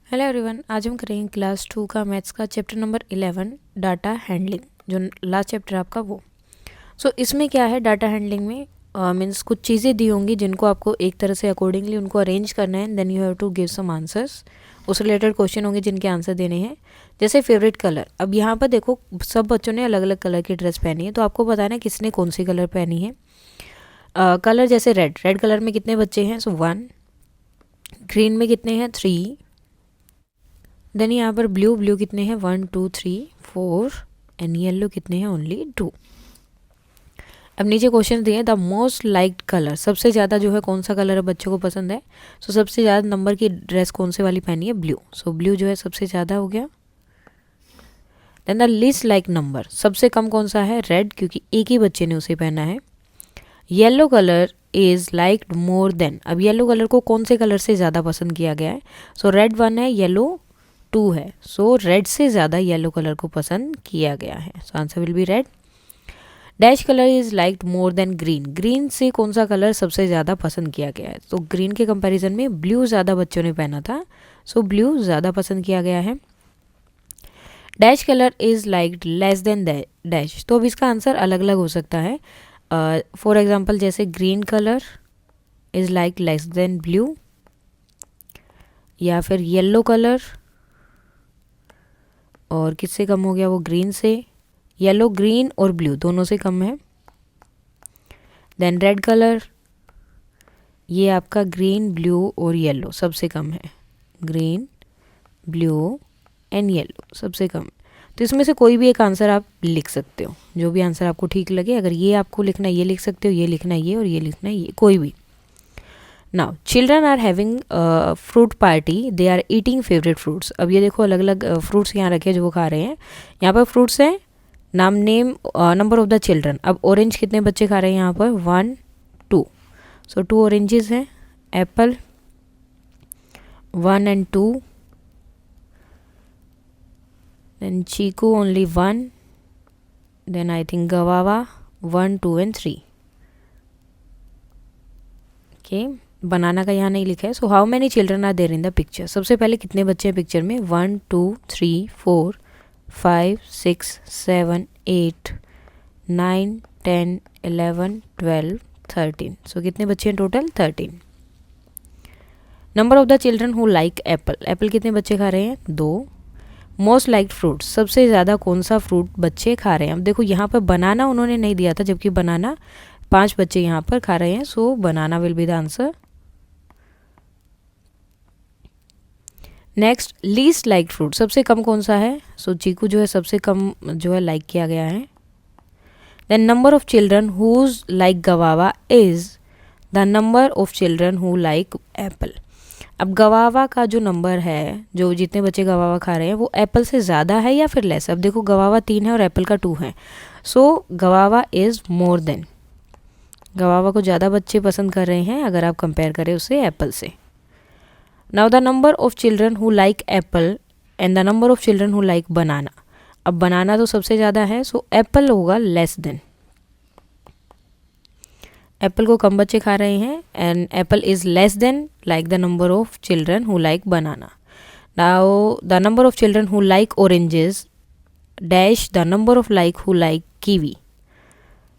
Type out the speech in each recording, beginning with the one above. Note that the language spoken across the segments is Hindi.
हेलो एवरीवन, आज हम करेंगे क्लास 2 का मैथ्स का चैप्टर नंबर 11 डाटा हैंडलिंग, जो लास्ट चैप्टर आपका वो। इसमें क्या है, डाटा हैंडलिंग में मीन्स कुछ चीज़ें दी होंगी जिनको आपको एक तरह से अकॉर्डिंगली उनको अरेंज करना है, then you have to give some answers. उस रिलेटेड क्वेश्चन होंगे जिनके आंसर देने हैं। जैसे फेवरेट कलर, अब यहाँ पर देखो सब बच्चों ने अलग अलग कलर की ड्रेस पहनी है, तो आपको बताना है किसने कौन सी कलर पहनी है। कलर जैसे रेड कलर में कितने बच्चे हैं, सो 1। ग्रीन में कितने हैं, 3। देन यहाँ पर ब्लू कितने हैं, 1 2 3 4। एंड येलो कितने हैं, ओनली 2। अब नीचे क्वेश्चन दिए, द मोस्ट लाइक्ड कलर, सबसे ज़्यादा जो है कौन सा कलर बच्चों को पसंद है। सबसे ज़्यादा नंबर की ड्रेस कौन से वाली पहनी है, ब्लू। ब्लू जो है सबसे ज़्यादा हो गया। Then the least like number, सबसे कम कौन सा है, रेड, क्योंकि एक ही बच्चे ने उसे पहना है। Yellow colour is liked more then, अब येलो कलर को कौन से कलर से ज़्यादा पसंद किया गया है। रेड 1 है, येलो 2 है। रेड से ज़्यादा येलो कलर को पसंद किया गया है। Answer will B red. Dash colour is liked more then green, green से कौन सा कलर सबसे ज़्यादा पसंद किया गया है। ग्रीन के कंपैरिजन में ब्लू ज़्यादा बच्चों ने पहना था, ब्लू ज़्यादा पसंद किया गया है। Dash colour is liked less than dash, तो अब इसका आंसर अलग अलग हो सकता है। फॉर एग्जाम्पल जैसे green colour is like less than blue, या फिर येलो कलर, और किससे कम हो गया वो, ग्रीन से। येलो, ग्रीन और ब्लू दोनों से कम है। देन रेड कलर, ये आपका ग्रीन, ब्लू और येलो सबसे कम है। ग्रीन, ब्लू एंड येलो सबसे कम। तो इसमें से कोई भी एक आंसर आप लिख सकते हो, जो भी आंसर आपको ठीक लगे। अगर ये आपको लिखना है ये लिख सकते हो, ये लिखना है ये, और ये लिखना है ये, कोई भी। Now children are having fruit party, they are eating favourite fruits. अब ये देखो अलग अलग फ्रूट्स यहाँ रखे हैं जो वो खा रहे हैं। यहाँ पर फ्रूट्स हैं, नाम, name, number of the children. अब ऑरेंज कितने बच्चे खा रहे हैं यहाँ पर, 1 2। 2 ऑरेंजेस हैं। Apple 1 and 2। Then chikoo only 1। Then I think guava 1 2 and 3। Okay, banana का यहाँ नहीं लिखा है। How many children are there in the picture, सबसे पहले कितने बच्चे हैं पिक्चर में, 1 2 3 4 5 6 7 8 9 10 11 12 13। कितने बच्चे हैं total, 13। Number of the children who like Apple, Apple कितने बच्चे खा रहे हैं, 2। मोस्ट लाइक्ड फ्रूट, सबसे ज़्यादा कौन सा फ्रूट बच्चे खा रहे हैं। अब देखो यहाँ पर बनाना उन्होंने नहीं दिया था, जबकि बनाना 5 बच्चे यहाँ पर खा रहे हैं। Banana will be the answer. Next, least like fruit, सबसे कम कौन सा है। चीकू जो है सबसे कम जो है लाइक किया गया है। Then number of children whose like guava is the number of children who like apple. अब गवावा का जो नंबर है, जो जितने बच्चे गवावा खा रहे हैं, वो एप्पल से ज़्यादा है या फिर लेस। अब देखो गवावा 3 है और एप्पल का 2 है। गवावा इज़ मोर देन, गवावा को ज़्यादा बच्चे पसंद कर रहे हैं अगर आप कंपेयर करें उसे एप्पल से। Now the number of children who like apple and the number of children who like banana. अब बनाना तो सबसे ज़्यादा है, एप्पल होगा लेस देन, एप्पल को कम बच्चे खा रहे हैं, and Apple is less then like the number of children who like banana. Now the number of children who like oranges dash the number of like who like kiwi.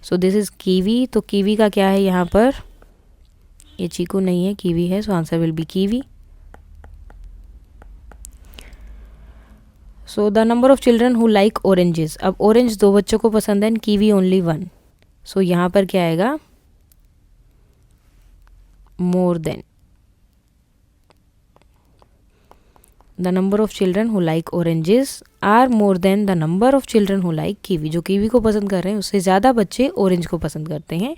This is kiwi, तो कीवी का क्या है यहाँ पर, ये चीकू नहीं है, कीवी है। Answer will B kiwi. The number of children who like oranges, अब ऑरेंज 2 बच्चों को पसंद है, कीवी ओनली 1। यहाँ पर क्या आएगा, more than. The number of children who like oranges are more than the number of children who like kiwi, जो कीवी को पसंद कर रहे हैं उससे ज़्यादा बच्चे ऑरेंज को पसंद करते हैं।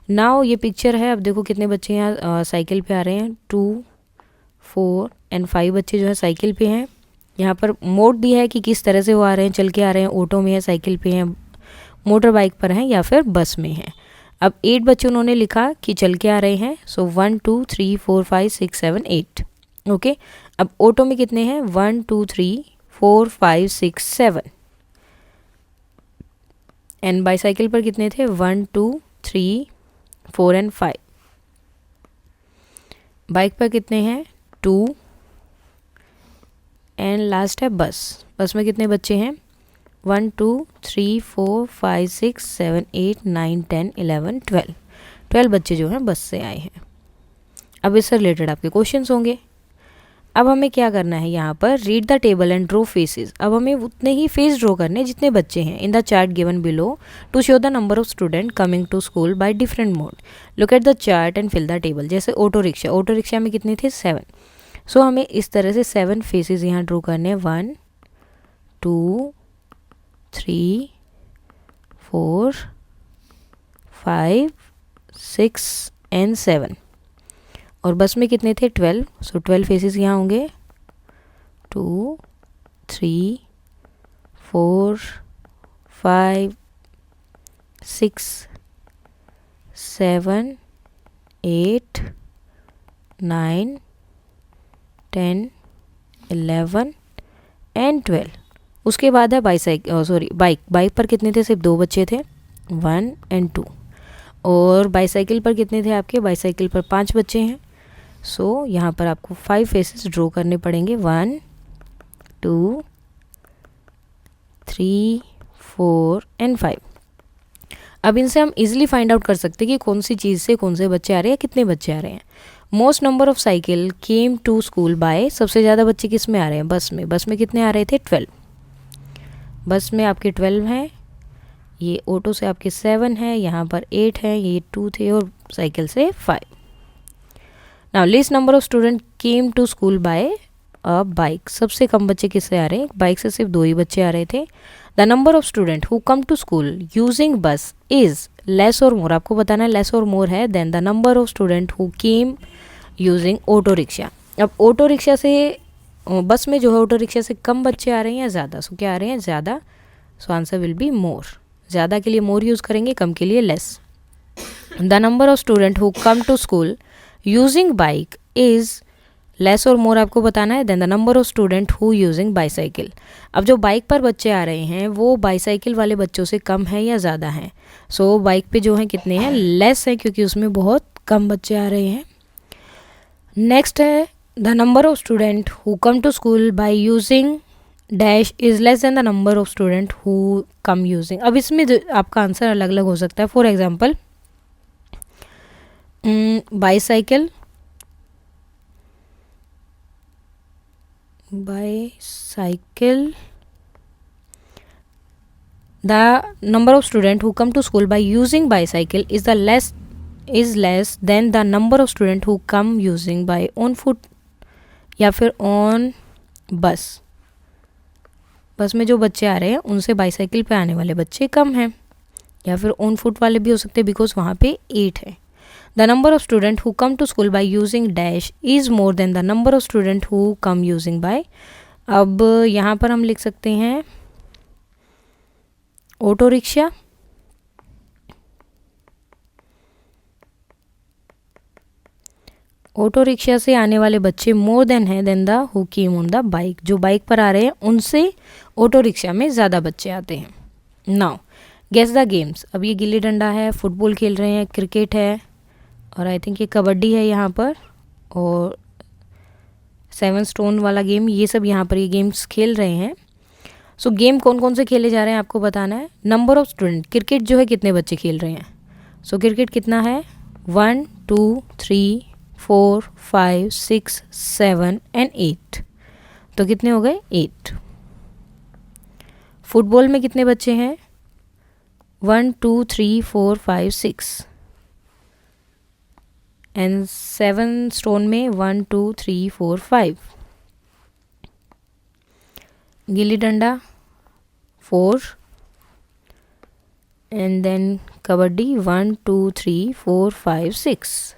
नाउ ये पिक्चर है, अब देखो कितने बच्चे यहाँ साइकिल पे आ रहे हैं, 2 4 and 5 बच्चे जो है साइकिल पे हैं। यहाँ पर मोड दिया है कि किस तरह से वो आ रहे हैं, चल के आ रहे हैं, ऑटो में है, साइकिल पे हैं, मोटर बाइक पर हैं, या फिर बस में हैं। अब 8 बच्चे उन्होंने लिखा कि चल के आ रहे हैं। 1 2 3 4 5 6 7 8। ओके, अब ऑटो में कितने हैं, 1 2 3 4 5 6 7। एंड बाईसाइकिल पर कितने थे, 1 2 3 4 and 5। बाइक पर कितने हैं, 2 एंड लास्ट है बस। बस में कितने बच्चे हैं? 1 2 3 4 5 6 7 8 9 10 11 12। 12 बच्चे जो हैं बस से आए हैं। अब इससे रिलेटेड आपके क्वेश्चंस होंगे। अब हमें क्या करना है यहाँ पर, read the table and draw faces. अब हमें उतने ही फेस ड्रॉ करने जितने बच्चे हैं in the chart given below to show the number of student coming to school by different mode. Look at the chart and fill the table. जैसे ऑटो रिक्शा में कितने थे? 7। सो हमें इस तरह से 7 फेसेस यहाँ ड्रॉ करने, 1 2 3 4 5 6 एंड 7। और बस में कितने थे? 12। सो 12 फेसेस यहाँ होंगे, 2 3 4 5 6 7 8 9 10 11 एंड 12। उसके बाद है बाइक पर कितने थे? सिर्फ 2 बच्चे थे, 1 एंड 2। और बाईसाइकिल पर कितने थे आपके? बाईसाइकिल पर 5 बच्चे हैं। सो यहाँ पर आपको 5 फेसेस ड्रॉ करने पड़ेंगे, 1 2 3 4 एंड 5। अब इनसे हम इजीली फाइंड आउट कर सकते हैं कि कौन सी चीज़ से कौन से बच्चे आ रहे हैं, कितने बच्चे आ रहे हैं। Most number of cycle came to school by, सबसे ज़्यादा बच्चे किस में आ रहे हैं? बस में। बस में कितने आ रहे थे? 12। बस में आपके 12 हैं। ये ऑटो से आपके 7 है, यहाँ पर 8 है, ये 2 थे और साइकिल से 5। Now least number of student came to school by a bike. सबसे कम बच्चे किससे आ रहे हैं? बाइक से सिर्फ 2 ही बच्चे आ रहे थे। The number of student who come to school using bus is less or more. आपको बताना है लेस और मोर है than the number of student who came using auto rickshaw. अब ऑटो रिक्शा से बस में जो है ऑटो रिक्शा से कम बच्चे आ रहे हैं या ज़्यादा? सो क्या आ रहे हैं? ज़्यादा। So answer will be more. ज़्यादा के लिए मोर यूज़ करेंगे, कम के लिए less. The number of student who come to school using bike is less or more आपको बताना है than the number of student who using bicycle. अब जो बाइक पर बच्चे आ रहे हैं वो बाईसाइकिल वाले बच्चों से कम है या ज़्यादा हैं? सो बाइक पे जो हैं कितने हैं? लेस है, क्योंकि उसमें बहुत कम बच्चे आ रहे हैं। नेक्स्ट है the number of student who come to school by using dash is less than the number of student who come using. अब इसमें आपका आंसर अलग अलग हो सकता है। For example bicycle the number of student who come to school by using bicycle is less than the number of student who come using by on foot या फिर ऑन बस। बस में जो बच्चे आ रहे हैं उनसे बाईसाइकिल पे आने वाले बच्चे कम हैं, या फिर ऑन फुट वाले भी हो सकते हैं बिकॉज वहाँ पे 8 है। The number of student who come to school by using dash is more than the number of student who come using by. अब यहाँ पर हम लिख सकते हैं ऑटो रिक्शा से आने वाले बच्चे मोर देन है than the who came on the bike. जो बाइक पर आ रहे हैं उनसे ऑटो रिक्शा में ज़्यादा बच्चे आते हैं। Now guess the games. अब ये गिल्ली डंडा है, फुटबॉल खेल रहे हैं, क्रिकेट है और आई थिंक ये कबड्डी है यहाँ पर, और 7 स्टोन वाला गेम, ये सब यहाँ पर ये गेम्स खेल रहे हैं। सो गेम कौन कौन से खेले जा रहे हैं आपको बताना है। नंबर ऑफ स्टूडेंट, क्रिकेट जो है कितने बच्चे खेल रहे हैं? सो क्रिकेट कितना है? 1 2 3 4 5 6 7 एंड 8। तो कितने हो गए? 8। फुटबॉल में कितने बच्चे हैं? 1 2 3 4 5 6 एंड 7 स्टोन में 1 2 3 4 5। Gilli danda 4 and then kabaddi 1 2 3 4 5 6।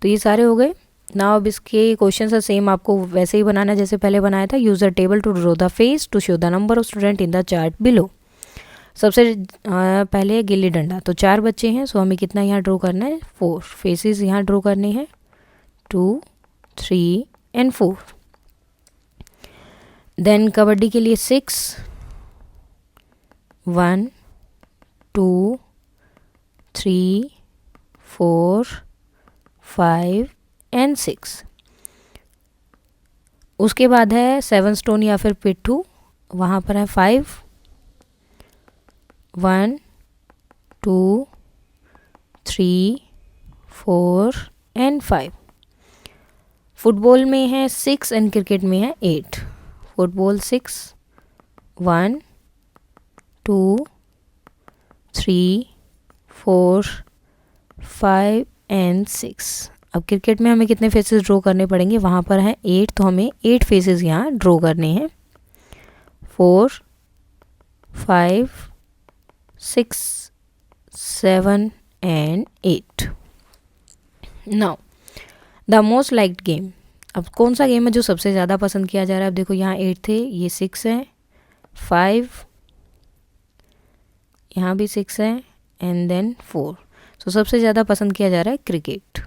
तो ये सारे हो गए। नाउ अब इसके क्वेश्चन सेम आपको वैसे ही बनाना है जैसे पहले बनाया था। Use the table to draw the face to show the number of student in the chart below. सबसे पहले गिल्ली डंडा, तो 4 बच्चे हैं, सो हमें कितना यहाँ ड्रॉ करना है? 4 फेसेस यहाँ ड्रॉ करने हैं, 2 3 एंड 4। देन कबड्डी के लिए 6 1 2 3 4 5 एंड 6। उसके बाद है 7 स्टोन या फिर पिट्ठू, वहाँ पर है 5, 1 2 3 4 एंड 5। फुटबॉल में है 6 एंड क्रिकेट में है 8। Football 6, 1 2 3 4 5 and 6। अब क्रिकेट में हमें कितने फेसेस ड्रॉ करने पड़ेंगे, वहाँ पर है 8, तो हमें 8 फेसेस यहाँ ड्रॉ करने हैं। 4 5 6 7 and 8। Now the most liked game, अब कौन सा गेम है जो सबसे ज़्यादा पसंद किया जा रहा है। अब देखो यहाँ 8 थे, ये 6 है, 5, यहाँ भी 6 है एंड देन 4। तो सबसे ज़्यादा पसंद किया जा रहा है क्रिकेट।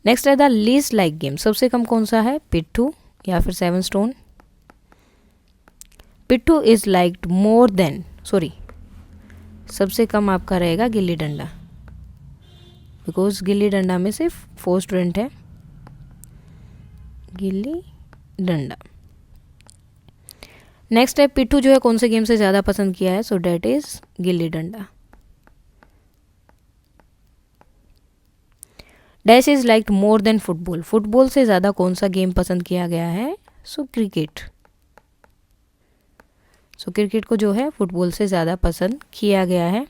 नेक्स्ट है द लीस्ट लाइक गेम, सबसे कम कौन सा है, पिट्ठू या फिर 7 स्टोन। पिट्ठू is liked more then, sorry सबसे कम आपका रहेगा गिल्ली डंडा, बिकॉज गिल्ली डंडा में सिर्फ 4 स्टूडेंट है। गिल्ली डंडा। नेक्स्ट है पिट्ठू जो है कौन से गेम से ज़्यादा पसंद किया है, सो date is gilli danda. Dash is liked more then football, football से ज़्यादा कौन सा गेम पसंद किया गया है, सो क्रिकेट। सो क्रिकेट को जो है फुटबॉल से ज़्यादा पसंद किया गया है।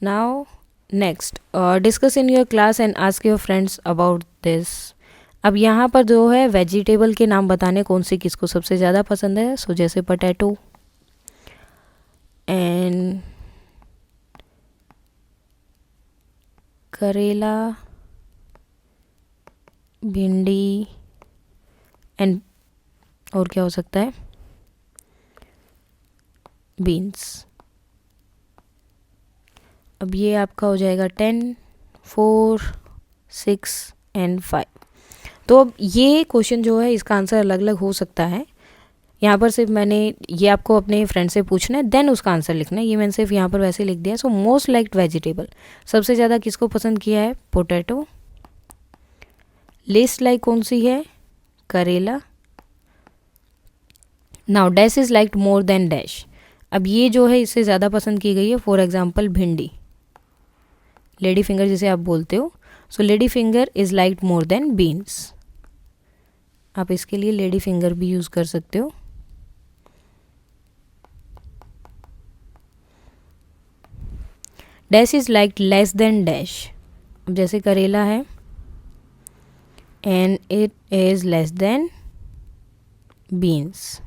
Now next, discuss in your class and ask your friends about this. अब यहाँ पर जो है वेजिटेबल के नाम बताने कौन सी किसको सबसे ज़्यादा पसंद है। सो जैसे पोटैटो एंड करेला, भिंडी एंड और क्या हो सकता है, बीन्स। अब ये आपका हो जाएगा 10, 4, 6 एंड 5। तो अब ये क्वेश्चन जो है इसका आंसर अलग अलग हो सकता है। यहाँ पर सिर्फ मैंने ये आपको अपने फ्रेंड से पूछना है, देन उसका आंसर लिखना है। ये मैंने सिर्फ यहाँ पर वैसे लिख दिया। सो मोस्ट लाइक्ड वेजिटेबल, सबसे ज़्यादा किसको पसंद किया है, पोटैटो। लीस्ट लाइक कौन सी है, करेला। Now dash is liked more then dash, अब ये जो है इससे ज़्यादा पसंद की गई है। फॉर एग्जाम्पल भिंडी, लेडी फिंगर जिसे आप बोलते हो। So lady finger is liked more than beans. आप इसके लिए लेडी फिंगर भी यूज़ कर सकते हो। Dash is liked less than dash, अब जैसे करेला है and it is less than beans.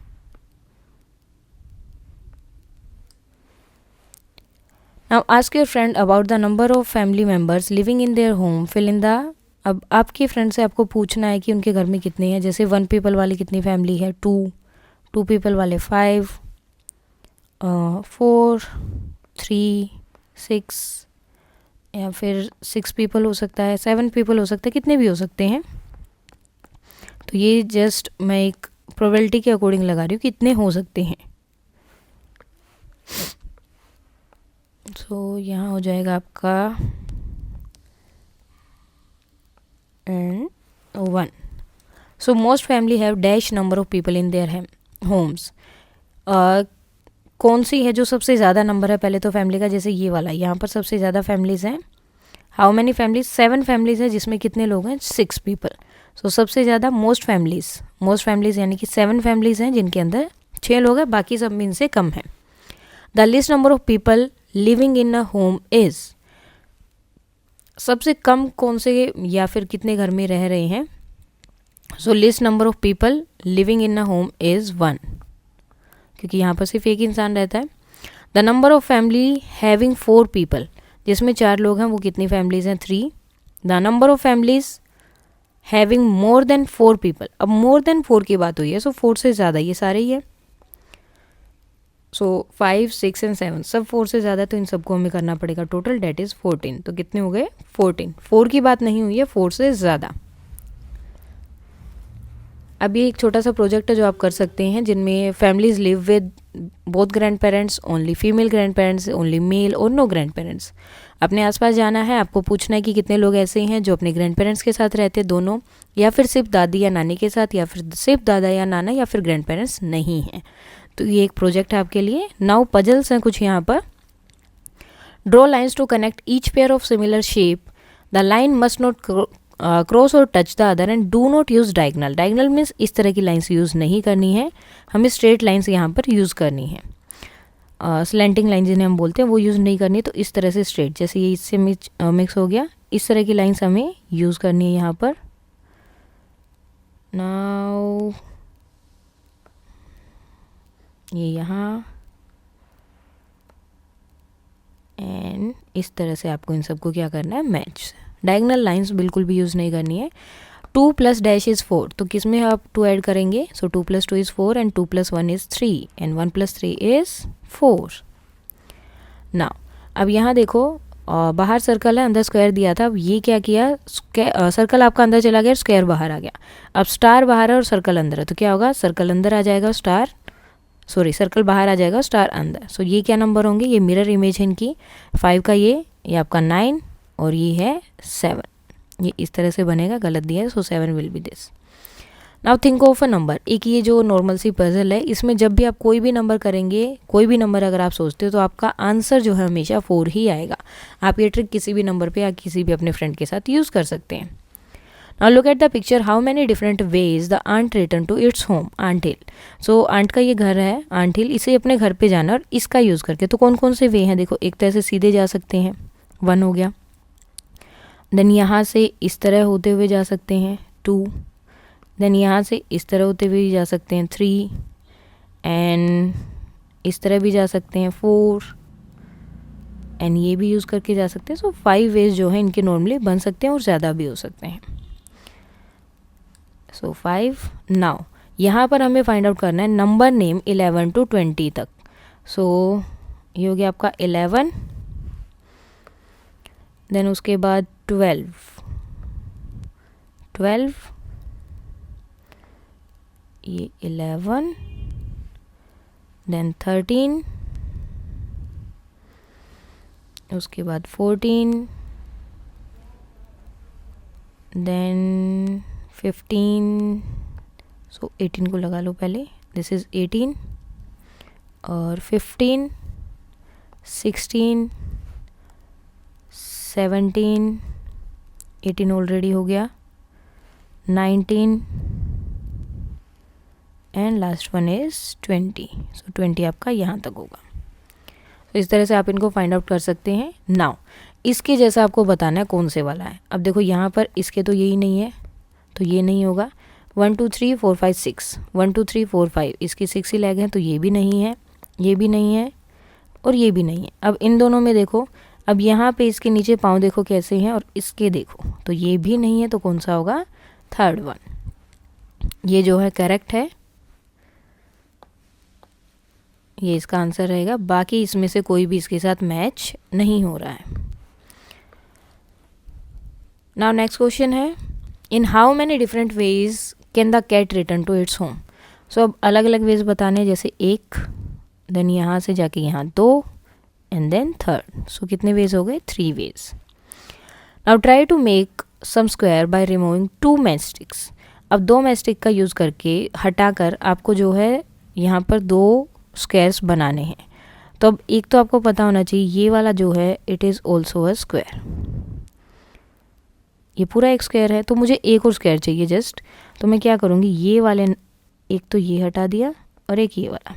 Now ask your friend about the number of family members living in their home, fill in the. अब आपके फ्रेंड से आपको पूछना है कि उनके घर में कितने हैं। जैसे 1 पीपल वाली कितनी फैमिली है, 2 पीपल वाले 5, 4, 3, 6 या फिर 6 पीपल हो सकता है, 7 पीपल हो सकता है, कितने भी हो सकते हैं। तो ये जस्ट मैं एक प्रोबेबिलिटी के अकॉर्डिंग लगा रही हूँ कितने हो सकते हैं। सो यहाँ हो जाएगा आपका 1। So most family have dash number of people in their homes. कौन सी है जो सबसे ज़्यादा नंबर है पहले तो फैमिली का, जैसे ये वाला यहाँ पर सबसे ज़्यादा फैमिलीज़ हैं। हाउ मैनी फैमिलीज, 7 फैमिलीज़ हैं जिसमें कितने लोग हैं, 6 पीपल। सो सबसे ज़्यादा मोस्ट फैमिलीज़ यानी कि 7 फैमिलीज़ हैं जिनके अंदर 6 लोग हैं, बाकी सब में इनसे कम है। The list number of people living in a home is, सबसे कम कौन से या फिर कितने घर में रह रहे हैं। So least number of people living in a home is 1, क्योंकि यहाँ पर सिर्फ एक इंसान रहता है। The number of family having 4 people, जिसमें 4 लोग हैं, वो कितनी फैमिलीज़ हैं, 3। The number of families having more than 4 people, अब मोर देन 4 की बात हुई है, सो 4 से ज़्यादा ये सारे ही है। सो 5, 6 एंड 7 सब 4 से ज़्यादा, तो इन सबको हमें करना पड़ेगा टोटल, डेट इज़ 14। तो कितने हो गए, 14। 4 की बात नहीं हुई है, 4 से ज़्यादा। अब ये एक छोटा सा प्रोजेक्ट है जो आप कर सकते हैं, जिनमें families live with both grand parents, only female grand parents, only mail और नो ग्रैंड पेरेंट्स। अपने आसपास जाना है, आपको पूछना है कि कितने लोग ऐसे हैं जो अपने ग्रैंड पेरेंट्स के साथ रहते हैं दोनों, या फिर सिर्फ दादी या नानी के साथ, या फिर सिर्फ दादा या नाना, या फिर ग्रैंड पेरेंट्स नहीं हैं। तो ये एक प्रोजेक्ट है आपके लिए। नाउ पजल्स हैं कुछ यहाँ पर। Draw lines to connect each pair of similar shape, the line must not cross और touch the other and do not use diagonal. Diagonal means इस तरह की लाइन्स यूज़ नहीं करनी है, हमें स्ट्रेट लाइन्स यहाँ पर यूज़ करनी है। स्लैंटिंग लाइन जिन्हें हम बोलते हैं वो यूज़ नहीं करनी है। तो इस तरह से स्ट्रेट, जैसे ये इससे मिक्स हो गया, इस तरह की लाइन्स हमें यूज़ करनी है यहाँ पर। नाउ ये यहाँ एंड इस तरह से आपको इन सबको क्या करना है, मैच। डायगनल लाइंस बिल्कुल भी यूज़ नहीं करनी है। 2 + डैश इज़ 4, तो किस में आप 2 ऐड करेंगे? सो 2 + 2 is 4 and 2 + 1 is 3 and 1 + 3 is 4। Now अब यहाँ देखो, बाहर सर्कल है, अंदर स्क्वायर दिया था। अब ये क्या किया, सर्कल आपका अंदर चला गया, स्क्वायर बाहर आ गया। अब स्टार बाहर है और सर्कल अंदर है, तो क्या होगा, सर्कल अंदर आ जाएगा, सर्कल बाहर आ जाएगा, स्टार अंदर। सो ये क्या नंबर होंगे, ये मिरर इमेज है इनकी। 5 का ये आपका 9 और ये है 7। ये इस तरह से बनेगा, गलत दिया है, सो 7 will be this. Now think of a number. एक ये जो नॉर्मल सी पजल है, इसमें जब भी आप कोई भी नंबर करेंगे, कोई भी नंबर अगर आप सोचते हो तो आपका आंसर जो है हमेशा 4 ही आएगा। आप ये ट्रिक किसी भी नंबर पे या किसी भी अपने फ्रेंड के साथ यूज़ कर सकते हैं। Now look at the picture, how many different ways the ant return to its home, ant hill. So ant का ये घर है, आंट हिल, इसे अपने घर पे जाना और इसका यूज़ करके। तो कौन कौन से वे हैं, देखो, एक तो ऐसे सीधे जा सकते हैं, 1 हो गया। देन यहाँ से इस तरह होते हुए जा सकते हैं, 2। देन यहाँ से इस तरह होते हुए जा सकते हैं, 3। एंड इस तरह भी जा सकते हैं, 4। एंड ये भी यूज़ करके जा सकते हैं। सो 5 वेज जो है इनके नॉर्मली बन सकते हैं और ज़्यादा भी हो सकते हैं। सो 5। नाउ यहाँ पर हमें फाइंड आउट करना है नंबर नेम 11 to 20 तक। सो ये हो गया आपका 11, देन उसके बाद 12, ये 11, देन 13, उसके बाद 14, देन 15, सो 18 को लगा लो पहले, दिस इज़ 18, और 15, 16, 17, 18 ऑलरेडी हो गया, 19 एंड लास्ट वन इज़ 20। सो 20 आपका यहाँ तक होगा। तो इस तरह से आप इनको फाइंड आउट कर सकते हैं। नाउ इसके जैसा आपको बताना है कौन से वाला है। अब देखो यहाँ पर इसके तो यही नहीं है, तो ये नहीं होगा। 1 2 3 4 5 6, 1 2 3 4 5, इसकी 6 ही लेग हैं, तो ये भी नहीं है, ये भी नहीं है और ये भी नहीं है। अब इन दोनों में देखो, अब यहाँ पे इसके नीचे पाँव देखो कैसे हैं और इसके देखो, तो ये भी नहीं है, तो कौन सा होगा, 3rd वन। ये जो है करेक्ट है, ये इसका आंसर रहेगा। बाकी इसमें से कोई भी इसके साथ मैच नहीं हो रहा है। नाउ नेक्स्ट क्वेश्चन है, in how many different ways can the cat return to its home. So अब अलग अलग वेज बताने हैं, जैसे 1, देन यहाँ से जाके यहाँ 2 एंड देन 3rd। सो कितने वेज हो गए, 3 ways. Now try to make some square by removing 2 match sticks. अब 2 मैच स्टिक का यूज़ करके हटाकर आपको जो है यहाँ पर 2 स्क्वायर्स बनाने हैं। तो अब एक तो आपको पता होना चाहिए, ये वाला जो है it is also a square, ये पूरा एक स्क्वायर है। तो मुझे एक और स्क्वायर चाहिए जस्ट, तो मैं क्या करूँगी, ये वाले, एक तो ये हटा दिया और एक ये वाला।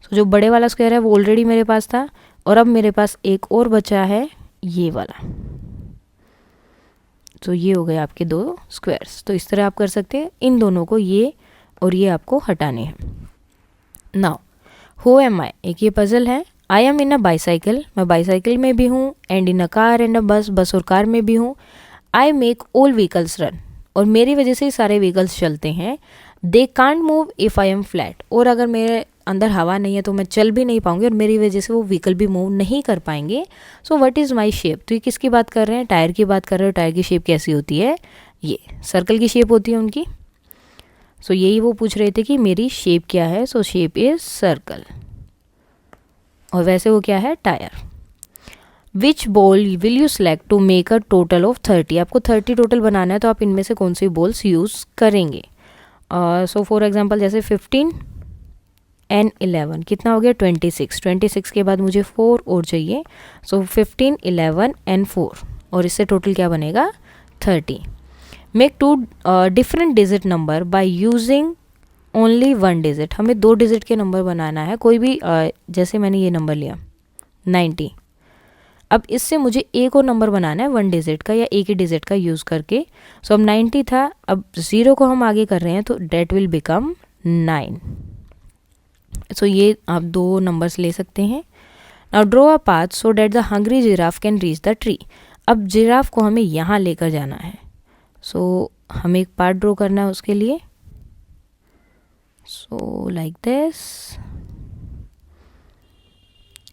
तो जो बड़े वाला स्क्वायर है वो ऑलरेडी मेरे पास था और अब मेरे पास एक और बचा है, ये वाला। तो ये हो गए आपके 2 स्क्वायर्स। तो इस तरह आप कर सकते हैं, इन दोनों को, ये और ये आपको हटाने हैं। नाउ हु एम आई, एक ये पजल है। I am in a bicycle, मैं बाईसाइकिल में भी हूँ, and in a car and अ बस, बस और कार में भी हूँ। I make all vehicles run, और मेरी वजह से सारे व्हीकल्स चलते हैं। They can't move if I am flat, और अगर मेरे अंदर हवा नहीं है तो मैं चल भी नहीं पाऊंगी और मेरी वजह से वो व्हीकल भी मूव नहीं कर पाएंगे। So what is my shape, तो ये किसकी बात कर रहे हैं, टायर की बात कर रहे हो। टायर की शेप कैसी होती है, ये सर्कल की शेप होती है उनकी। सो यही वो पूछ रहे थे कि मेरी शेप क्या है। सो शेप इज़ सर्कल, और वैसे वो क्या है, tyre. Which ball will you select to make a total of 30। आपको 30 टोटल बनाना है तो आप इनमें से कौन सी बॉल्स यूज़ करेंगे। सो फॉर एग्जांपल जैसे 15 एंड 11 कितना हो गया 26। 26 के बाद मुझे 4 और चाहिए, सो 15 11 एंड 4 और इससे टोटल क्या बनेगा 30। Make 2 different digit number by using only 1 digit. हमें 2 डिजिट के नंबर बनाना है, कोई भी जैसे मैंने ये नंबर लिया 90। अब इससे मुझे एक और नंबर बनाना है 1 डिजिट का या एक ही डिजिट का यूज़ करके। सो अब 90 था, अब 0 को हम आगे कर रहे हैं तो डेट विल बिकम 9। सो ये आप 2 नंबर्स ले सकते हैं। Now draw a path so that the hungry giraffe can reach the tree. अब जिराफ को हमें यहाँ लेकर जाना है, सो हमें एक पाथ ड्रॉ करना है उसके लिए। सो लाइक दिस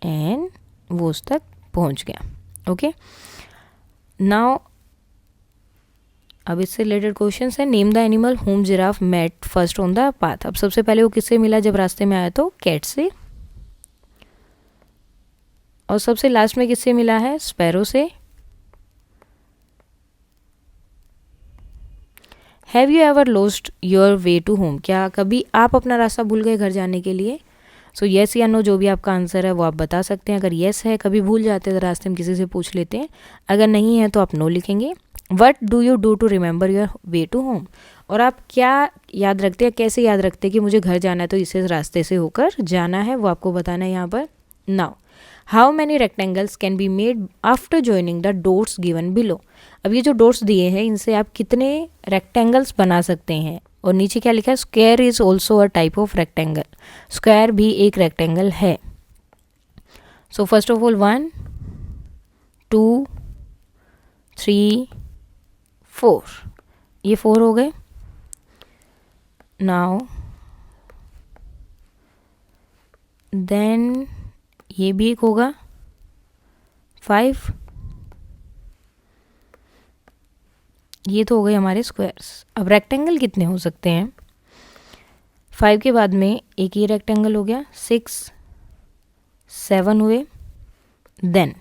एंड वो उस तक पहुँच गया। ओके, नाउ अब इससे रिलेटेड क्वेश्चन है। Name the animal home giraffe met first on the path. अब सबसे पहले वो किससे मिला जब रास्ते में आया, तो कैट से। और सबसे लास्ट में किससे मिला है, स्पैरो से। Have you ever lost your way to home. क्या कभी आप अपना रास्ता भूल गए घर जाने के लिए। सो येस या नो जो भी आपका आंसर है वो आप बता सकते हैं। अगर येस है, कभी भूल जाते हैं तो रास्ते में किसी से पूछ लेते हैं। अगर नहीं है तो आप नो लिखेंगे। What do you do to remember your way to home. और आप क्या याद रखते हैं, कैसे याद रखते हैं कि मुझे घर जाना है तो इस रास्ते से होकर जाना है, वो आपको बताना है यहाँ पर। Now how many rectangles can be made after joining the dots given below. अब ये जो डॉट्स दिए हैं इनसे आप कितने रेक्टेंगल्स बना सकते हैं। और नीचे क्या लिखा है, square is also a type of rectangle. Square भी एक रेक्टेंगल है। सो फर्स्ट ऑफ ऑल 1 2 3 4, ये 4 हो गए। नाउ देन ये भी एक होगा 5, ये तो हो गए हमारे स्क्वायर्स। अब रेक्टेंगल कितने हो सकते हैं, 5 के बाद में एक ये रेक्टेंगल हो गया, 6 7 हुए। देन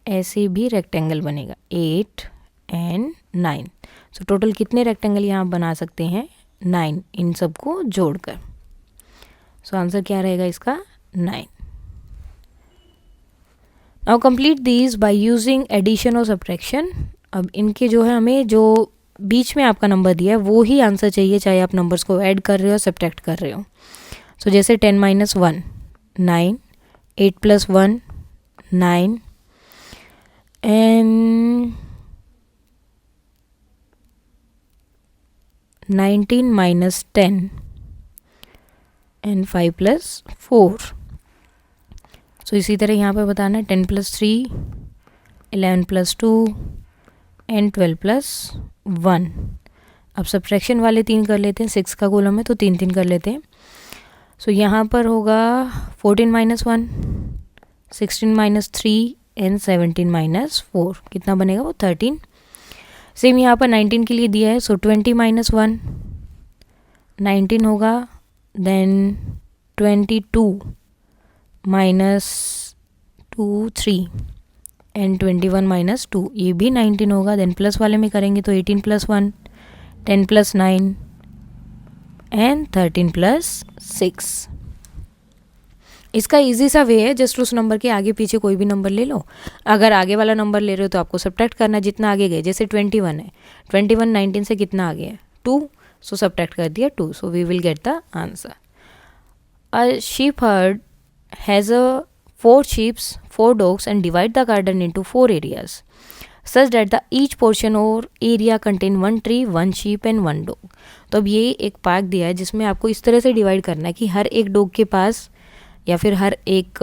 ऐसे भी रेक्टेंगल बनेगा 8 एंड 9। सो टोटल कितने रेक्टेंगल यहाँ बना सकते हैं, 9, इन सबको जोड़कर। सो आंसर क्या रहेगा इसका, 9। Now complete these by using addition or subtraction. अब इनके जो है हमें जो बीच में आपका नंबर दिया है वो ही आंसर चाहिए, चाहे आप नंबर्स को ऐड कर रहे हो सब्ट्रैक्ट कर रहे हो। सो जैसे 10 - 1 9, 8 + 1 9 एंड 19 - 10 एंड 5 + 4। सो इसी तरह यहाँ पर बताना है 10 + 3 11 + 2 एंड 12 + 1। अब सब्ट्रैक्शन वाले 3 कर लेते हैं, 6 का कॉलम है तो 3 3 कर लेते हैं। सो यहाँ पर होगा 14 - 1 16 - 3 एंड 17 - 4, कितना बनेगा वो 13। सेम यहाँ पर 19 के लिए दिया है, सो 20 - 1 19 होगा। देन 22 - 2 3 एंड 21 - 2, ये भी 19 होगा। देन प्लस वाले में करेंगे तो 18 + 1 10 + 9 एंड 13 + 6। इसका इजी सा वे है, जस्ट उस नंबर के आगे पीछे कोई भी नंबर ले लो। अगर आगे वाला नंबर ले रहे हो तो आपको सब्ट्रैक्ट करना है जितना आगे गए। जैसे 21 है, 21 19 से कितना आगे है 2, सो सब्ट्रैक्ट कर दिया 2, so we will get the answer. A sheep herd has 4 sheep 4 dogs and divide the garden into 4 areas such that the each portion or area contain 1 tree 1 sheep and 1 dog। तो अब ये एक पार्क दिया है जिसमें आपको इस तरह से डिवाइड करना है कि हर एक डॉग के पास या फिर हर एक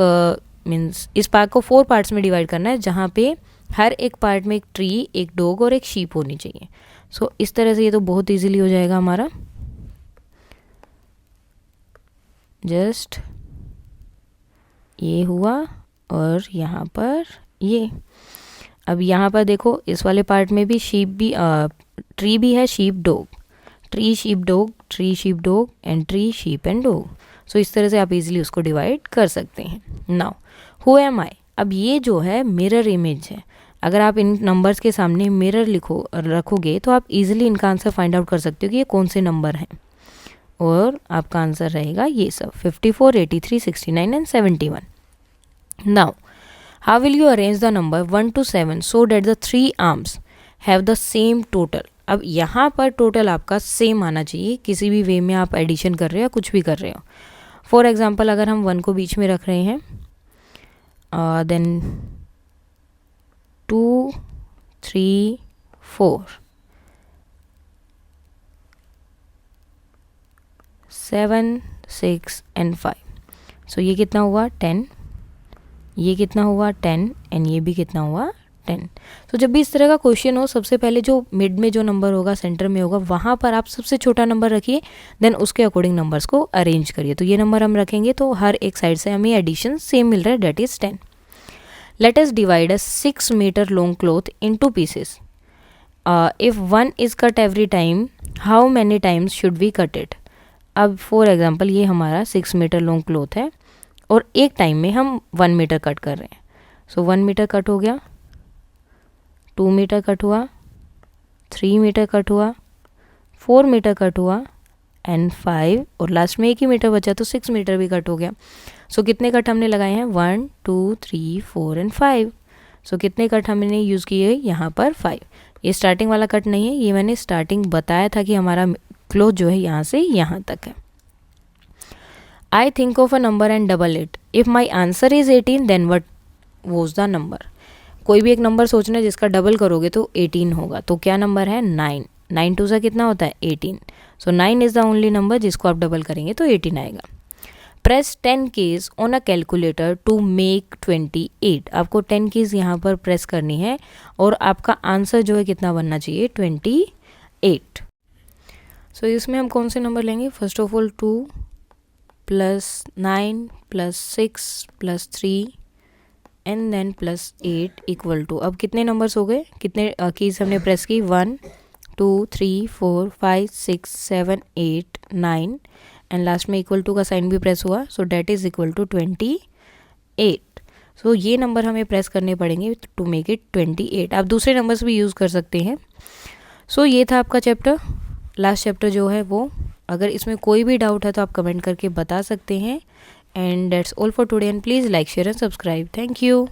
मीन्स इस पार्क को 4 पार्ट्स में डिवाइड करना है जहाँ पे हर एक पार्ट में एक ट्री एक डॉग और एक शीप होनी चाहिए। सो इस तरह से ये तो बहुत ईजिली हो जाएगा हमारा। जस्ट ये हुआ और यहाँ पर ये। अब यहाँ पर देखो इस वाले पार्ट में भी शीप भी ट्री भी है, sheep dog, tree sheep dog, tree sheep dog and tree sheep and dog. So इस तरह से आप इजीली उसको डिवाइड कर सकते हैं. नाउ हु एम आई, अब ये जो है मिरर इमेज है. अगर आप इन नंबर्स के सामने मिरर रखोगे तो आप इजीली इनका आंसर फाइंड आउट कर सकते हो कि ये कौन से नंबर हैं. और आपका आंसर रहेगा ये सब 54, 83, 69 and 71. Now how will you arrange the number 1 to 7 so that the 3 arms have the same total. अब यहाँ पर टोटल आपका सेम आना चाहिए. किसी भी वे में आप एडिशन कर रहे हो या कुछ भी कर रहे हो. फॉर एग्जाम्पल अगर हम 1 को बीच में रख रहे हैं, देन 2, 3, 4, 7, 6 एंड 5. सो ये कितना हुआ 10, ये कितना हुआ 10 एंड ये भी कितना हुआ 10. तो जब भी इस तरह का क्वेश्चन हो, सबसे पहले जो मिड में जो नंबर होगा, सेंटर में होगा, वहाँ पर आप सबसे छोटा नंबर रखिए, देन उसके अकॉर्डिंग नंबर्स को अरेंज करिए. तो ये नंबर हम रखेंगे तो हर एक साइड से हमें एडिशन सेम मिल रहा है, that is 10. Let us divide a 6 meter long cloth into pieces. If 1 is cut every time, how many times should we cut it. अब फॉर एग्जाम्पल ये हमारा 6 meter लॉन्ग क्लॉथ है और एक टाइम में हम 1 meter कट कर रहे हैं. सो 1 meter कट हो गया, 2 meter कट हुआ, 3 meter कट हुआ, 4 meter कट हुआ एंड 5, और लास्ट में 1 ही मीटर बचा तो 6 meter भी कट हो गया. सो कितने कट हमने लगाए हैं 1, 2, 3, 4 एंड 5. सो कितने कट हमने यूज़ किए यहाँ पर 5. ये स्टार्टिंग वाला कट नहीं है, ये मैंने स्टार्टिंग बताया था कि हमारा क्लोथ जो है यहाँ से यहाँ तक है. I think of a number and double it. If my answer is 18 then what was the number. कोई भी एक नंबर सोचना है जिसका डबल करोगे तो 18 होगा. तो क्या नंबर है 9. 9 2 सा कितना होता है 18. So 9 is the only number जिसको आप डबल करेंगे तो 18 आएगा. Press 10 keys on a calculator to make 28. आपको 10 कीज़ यहाँ पर प्रेस करनी है और आपका आंसर जो है कितना बनना चाहिए 28. सो इसमें हम कौन से नंबर लेंगे. First of all 2 + 9 + 6 + 3 and then +8 equal to. अब कितने नंबर्स हो गए, कितने कीज़ हमने प्रेस की 1, 2, 3, 4, 5, 6, 7, 8, 9 एंड लास्ट में इक्वल टू का साइन भी प्रेस हुआ. सो डेट इज़ इक्वल टू 28. सो ये नंबर हमें प्रेस करने पड़ेंगे टू मेक इट 28. आप दूसरे नंबर्स भी यूज़ कर सकते हैं. सो ये था आपका चैप्टर, लास्ट चैप्टर जो है वो. अगर इसमें कोई भी डाउट है तो आप कमेंट करके बता सकते हैं. And that's all for today and please like, share and subscribe. Thank you.